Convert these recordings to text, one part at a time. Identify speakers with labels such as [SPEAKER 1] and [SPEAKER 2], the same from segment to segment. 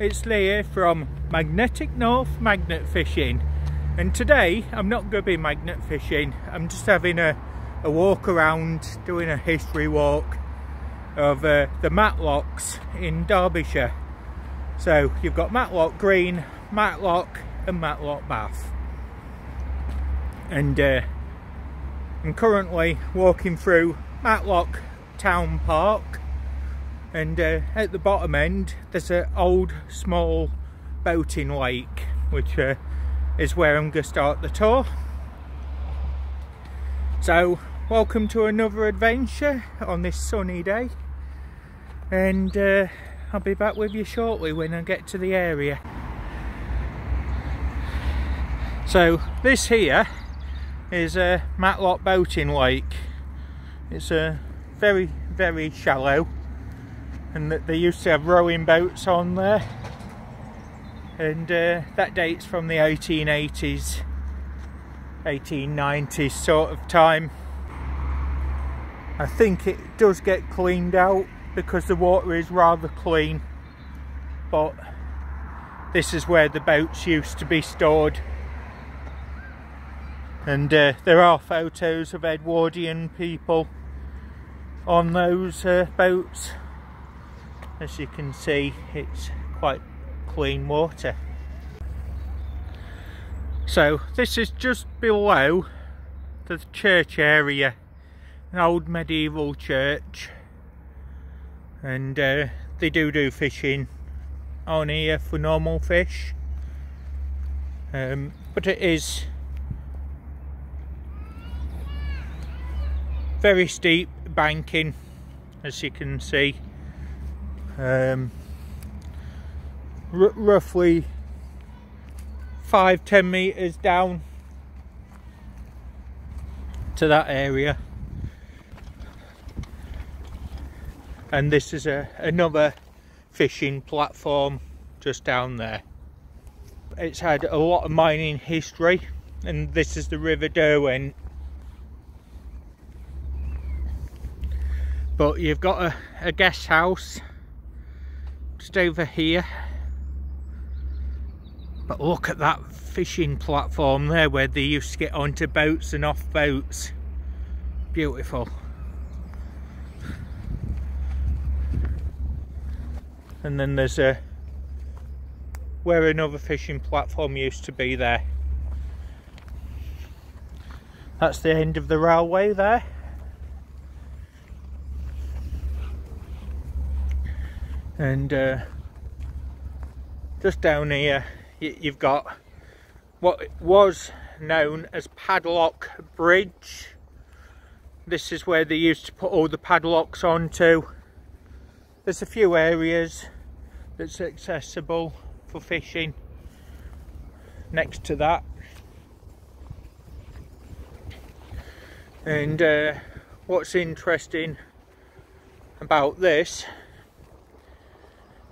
[SPEAKER 1] it's Lee here from Magnetic North Magnet Fishing, and today I'm not going to be magnet fishing. I'm just having a walk around, doing a history walk of the matlocks in Derbyshire. So you've got Matlock Green, Matlock and Matlock Bath, and I'm currently walking through Matlock Town Park, and at the bottom end there's an old small boating lake, which is where I'm going to start the tour. So welcome to another adventure on this sunny day, and I'll be back with you shortly when I get to the area. So this here is a Matlock boating lake. It's very shallow, and they used to have rowing boats on there, and that dates from the 1880s, 1890s sort of time. I think it does get cleaned out because the water is rather clean, but this is where the boats used to be stored. And there are photos of Edwardian people on those boats. As you can see, it's quite clean water. So this is just below the church area, an old medieval church, and they do fishing on here for normal fish, but it is very steep banking, as you can see. Roughly 5-10 meters down to that area, and this is another fishing platform just down there. It's had a lot of mining history, and this is the River Derwent. But you've got a guest house just over here. But look at that fishing platform there, where they used to get onto boats and off boats. Beautiful. And then there's where another fishing platform used to be there. That's the end of the railway there. And just down here you've got what was known as Padlock Bridge. This is where they used to put all the padlocks onto. There's a few areas that's accessible for fishing next to that. And what's interesting about this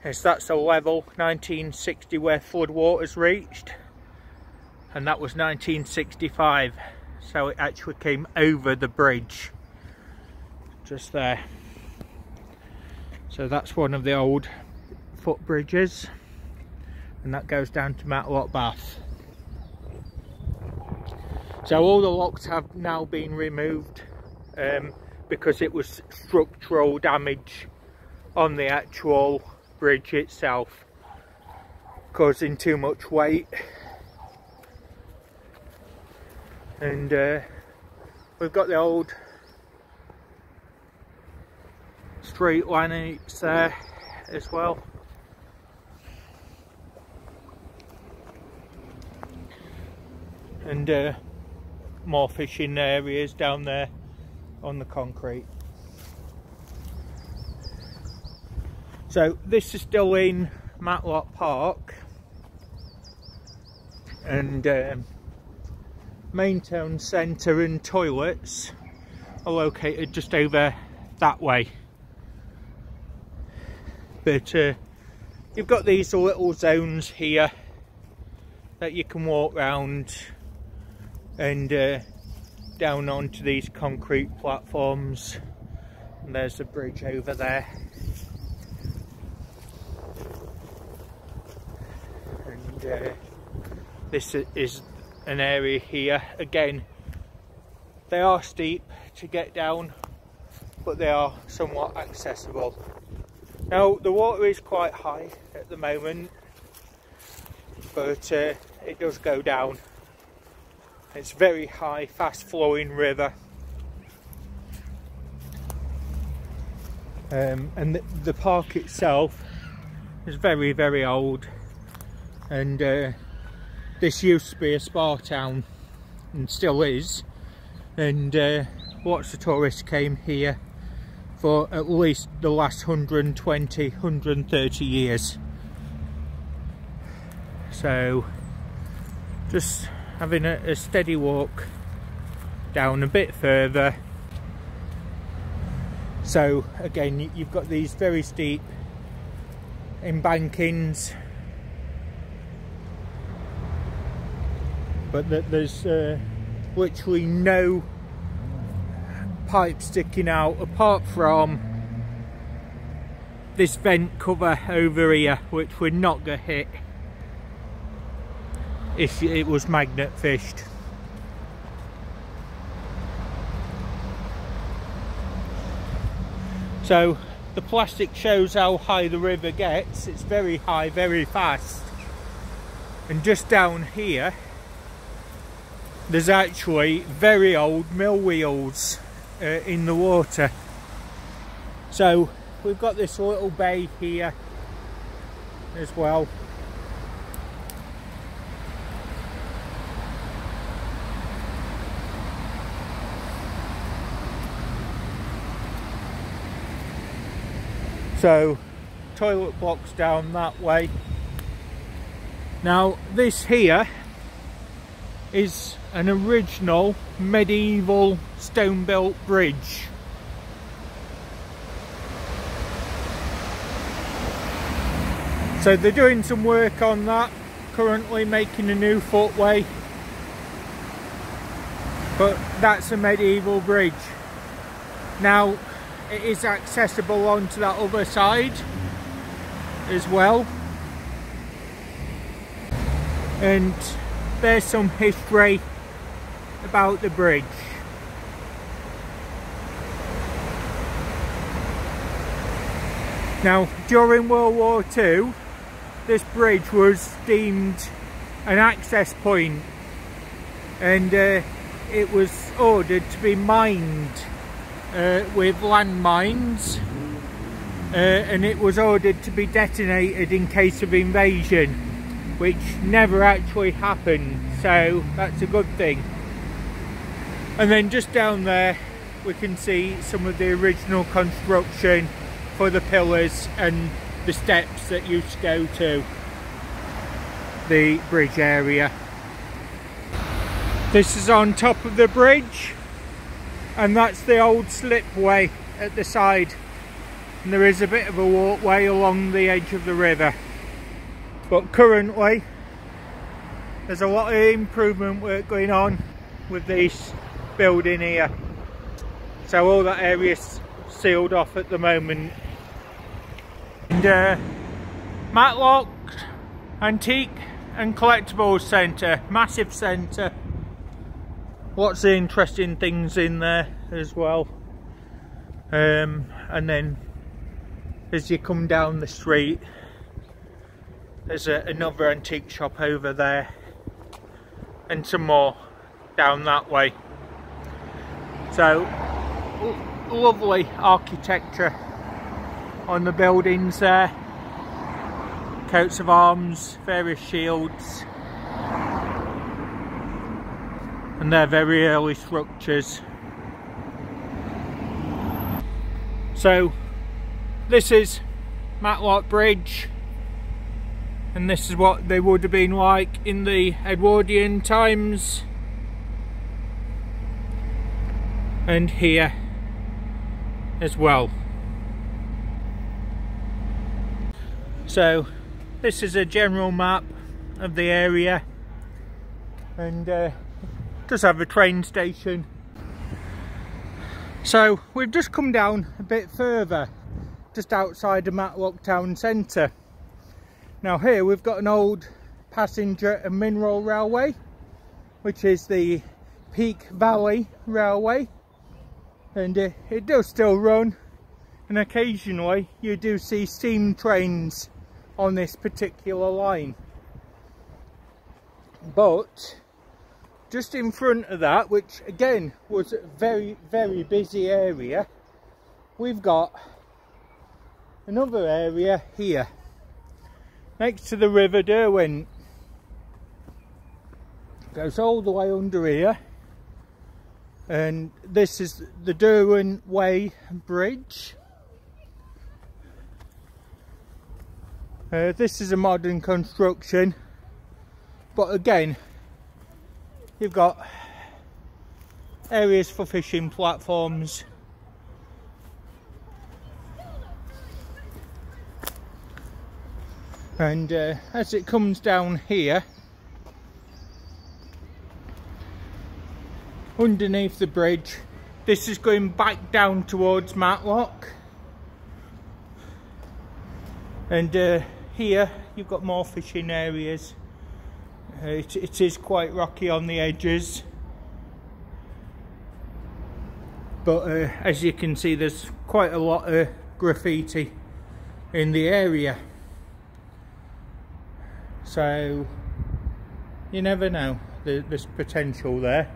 [SPEAKER 1] is that's a level 1960 where flood waters reached, and that was 1965, so it actually came over the bridge just there. So that's one of the old footbridges, and that goes down to Matlock Bath. So all the locks have now been removed because it was structural damage on the actual bridge itself, causing too much weight. And we've got the old street lights there as well. And more fishing areas down there on the concrete. So this is still in Matlock Park, and main town centre and toilets are located just over that way. But you've got these little zones here that you can walk round, and down onto these concrete platforms, and there's a bridge over there. this is an area here. Again, they are steep to get down, but they are somewhat accessible. Now the water is quite high at the moment, but it does go down. It's very high, fast flowing river. And the park itself is very, very old, and this used to be a spa town and still is, and lots of tourists came here for at least the last 120, 130 years. So just having a steady walk down a bit further. So again, you've got these very steep embankings, but there's literally no pipe sticking out apart from this vent cover over here, which would not get hit if it was magnet fished. So the plastic shows how high the river gets. It's very high, very fast. And just down here there's actually very old mill wheels in the water. So we've got this little bay here as well. So toilet blocks down that way. Now this here is an original medieval stone built bridge. So they're doing some work on that, currently making a new footway, but that's a medieval bridge. Now it is accessible onto that other side as well, and there's some history about the bridge. Now during World War II this bridge was deemed an access point, and it was ordered to be mined with landmines, and it was ordered to be detonated in case of invasion, which never actually happened, so that's a good thing. And then just down there we can see some of the original construction for the pillars and the steps that used to go to the bridge area. This is on top of the bridge, and that's the old slipway at the side, and there is a bit of a walkway along the edge of the river. But currently there's a lot of improvement work going on with this building here, so all that area's sealed off at the moment. And Matlocks Antique and Collectibles Centre, massive centre, lots of interesting things in there as well. And then as you come down the street there's another antique shop over there, and some more down that way. So lovely architecture on the buildings there, coats of arms, various shields, and they're very early structures. So this is Matlock Bridge, and this is what they would have been like in the Edwardian times. And here as well. So this is a general map of the area, and does have a train station. So we've just come down a bit further, just outside the Matlock town centre. Now here we've got an old passenger and mineral railway, which is the Peak Valley Railway, and it does still run, and occasionally you do see steam trains on this particular line. But just in front of that, which again was a very, very busy area, we've got another area here next to the River Derwent. Goes all the way under here, and this is the Derwent Way Bridge. This is a modern construction, but again you've got areas for fishing platforms. And as it comes down here, underneath the bridge, this is going back down towards Matlock. And here you've got more fishing areas. It is quite rocky on the edges, but as you can see, there's quite a lot of graffiti in the area, so you never know, there's potential there.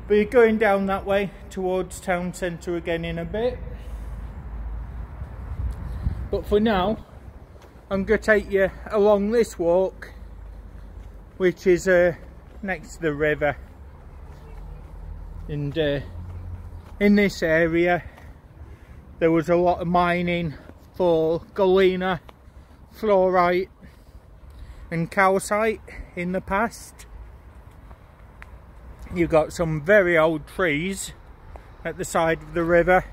[SPEAKER 1] But you're going down that way towards town centre again in a bit. But for now, I'm going to take you along this walk, which is next to the river. And in this area, there was a lot of mining for galena, fluorite and calcite in the past. You've got some very old trees at the side of the river.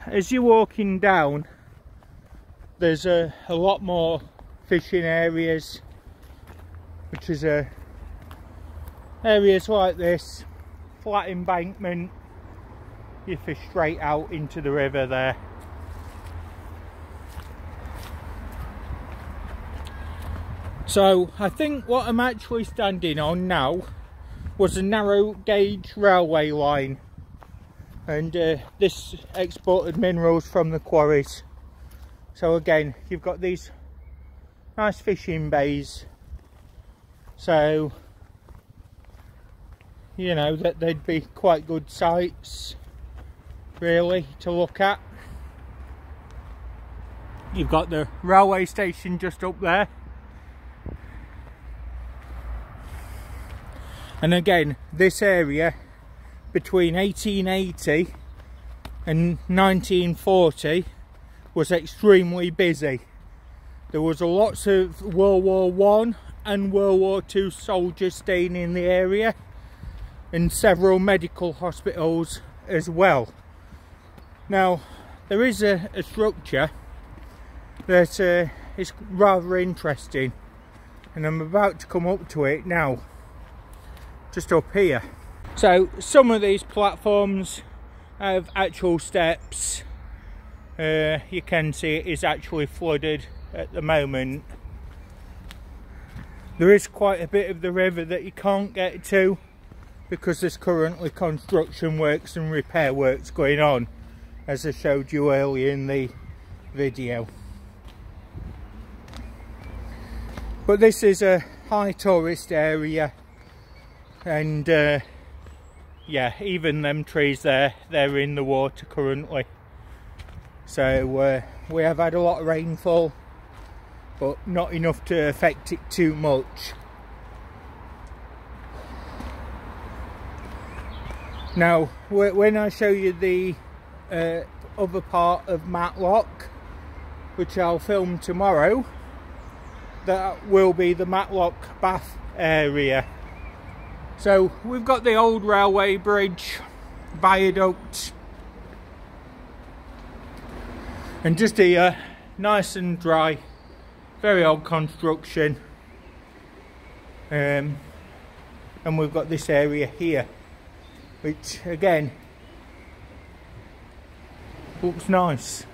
[SPEAKER 1] As you're walking down, there's a lot more fishing areas, which is areas like this, flat embankment, you fish straight out into the river there. So I think what I'm actually standing on now was a narrow gauge railway line, and this exported minerals from the quarries. So again, you've got these nice fishing bays, so you know that they'd be quite good sites really to look at. You've got the railway station just up there, and again this area between 1880 and 1940 was extremely busy. There was lots of World War I and World War II soldiers staying in the area, and several medical hospitals as well. Now there is a structure that is rather interesting, and I'm about to come up to it now, just up here. So some of these platforms have actual steps. You can see it is actually flooded at the moment. There is quite a bit of the river that you can't get to because there's currently construction works and repair works going on, as I showed you earlier in the video. But this is a high tourist area, and yeah, even them trees there, they're in the water currently. So we have had a lot of rainfall, but not enough to affect it too much. Now when I show you the other part of Matlock, which I'll film tomorrow, that will be the Matlock Bath area. So we've got the old railway bridge, viaduct, and just here, nice and dry, very old construction, and we've got this area here, which again looks nice.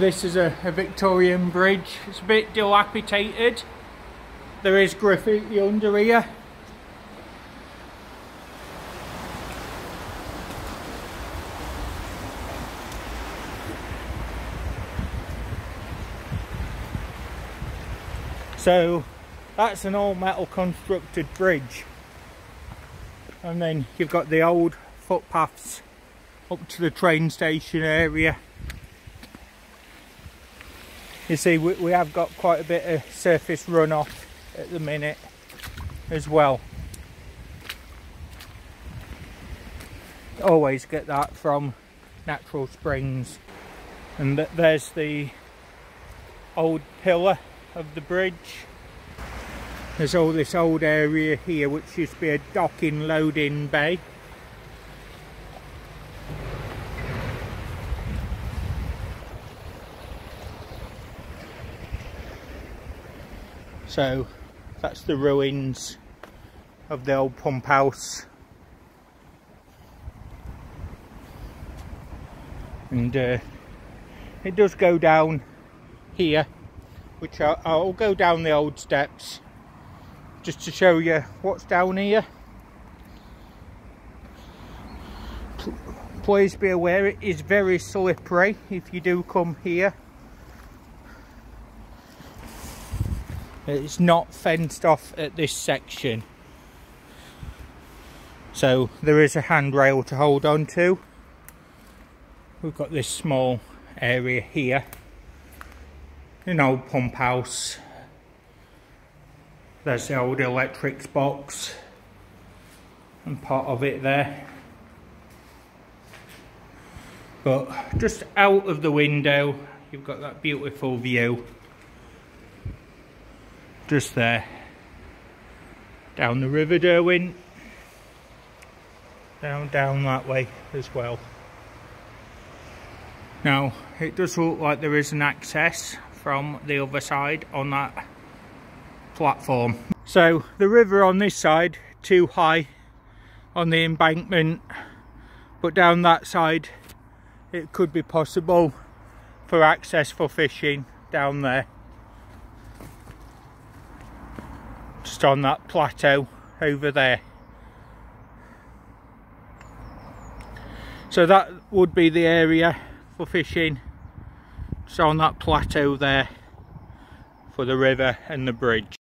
[SPEAKER 1] This is a Victorian bridge. It's a bit dilapidated. There is graffiti under here. So that's an all metal constructed bridge, and then you've got the old footpaths up to the train station area. You see, we have got quite a bit of surface runoff at the minute as well. Always get that from natural springs. And there's the old pillar of the bridge. There's all this old area here which used to be a docking loading bay. So that's the ruins of the old pump house. And it does go down here, which I'll go down the old steps just to show you what's down here. Please be aware it is very slippery if you do come here. It's not fenced off at this section, so there is a handrail to hold on to. We've got this small area here, an old pump house. There's the old electrics box and part of it there. But just out of the window, you've got that beautiful view. Just there. Down the River Derwent. Down that way as well. Now, it does look like there is an access from the other side on that platform. So the river on this side too high on the embankment, but down that side it could be possible for access for fishing down there, just on that plateau over there. So that would be the area for fishing, just on that plateau there for the river and the bridge.